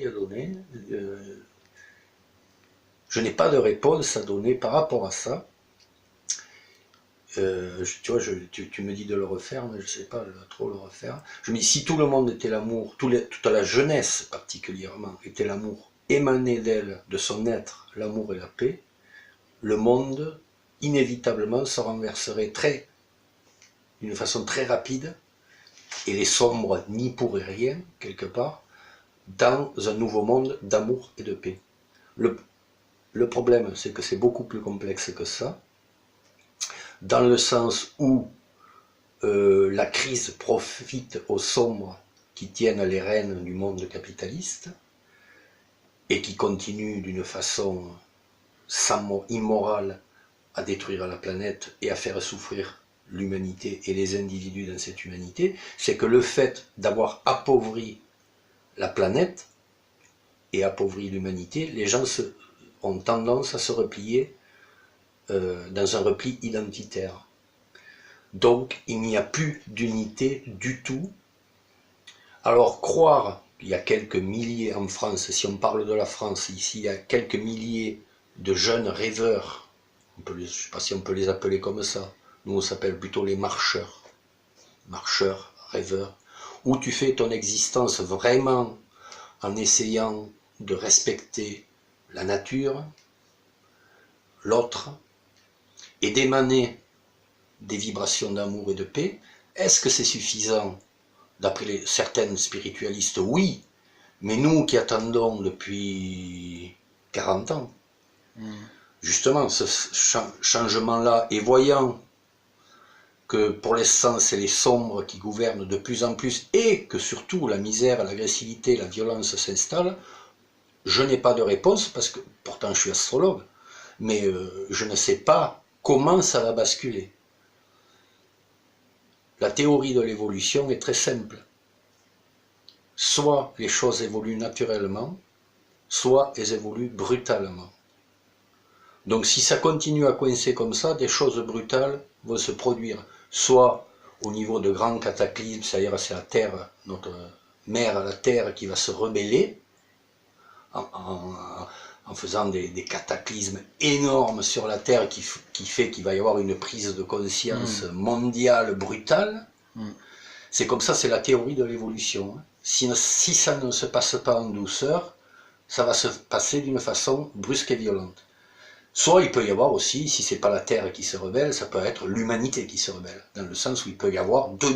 à donner. Je n'ai pas de réponse à donner par rapport à ça. Tu vois, tu me dis de le refaire, mais je ne sais pas trop le refaire. Je me dis, si tout le monde était l'amour, toute la jeunesse particulièrement était l'amour, émané d'elle, de son être, l'amour et la paix, le monde, inévitablement, se renverserait d'une façon très rapide, et les sombres n'y pourraient rien, quelque part, dans un nouveau monde d'amour et de paix. Le problème, c'est que c'est beaucoup plus complexe que ça, dans le sens où la crise profite aux sombres qui tiennent les rênes du monde capitaliste et qui continuent d'une façon immorale à détruire la planète et à faire souffrir l'humanité et les individus dans cette humanité. C'est que le fait d'avoir appauvri la planète et appauvri l'humanité, les gens ont tendance à se replier dans un repli identitaire. Donc il n'y a plus d'unité du tout. Alors croire qu'il y a quelques milliers en France, si on parle de la France, ici il y a quelques milliers de jeunes rêveurs, je ne sais pas si on peut les appeler comme ça, nous on s'appelle plutôt les marcheurs, rêveurs, où tu fais ton existence vraiment en essayant de respecter la nature, l'autre, et d'émaner des vibrations d'amour et de paix. Est-ce que c'est suffisant? D'après certaines spiritualistes, oui, mais nous qui attendons depuis 40 ans, justement, ce changement-là, et voyant que pour l'instant c'est les sombres qui gouvernent de plus en plus, et que surtout la misère, l'agressivité, la violence s'installent, je n'ai pas de réponse, parce que pourtant je suis astrologue, mais je ne sais pas comment ça va basculer. La théorie de l'évolution est très simple. Soit les choses évoluent naturellement, soit elles évoluent brutalement. Donc si ça continue à coincer comme ça, des choses brutales vont se produire, soit au niveau de grands cataclysmes, c'est-à-dire c'est la Terre, notre mère, la Terre, qui va se rebeller, en faisant des cataclysmes énormes sur la Terre qui fait qu'il va y avoir une prise de conscience mondiale brutale. C'est comme ça, c'est la théorie de l'évolution. Si ça ne se passe pas en douceur, ça va se passer d'une façon brusque et violente. Soit il peut y avoir aussi, si c'est pas la Terre qui se rebelle, ça peut être l'humanité qui se rebelle, dans le sens où il peut y avoir deux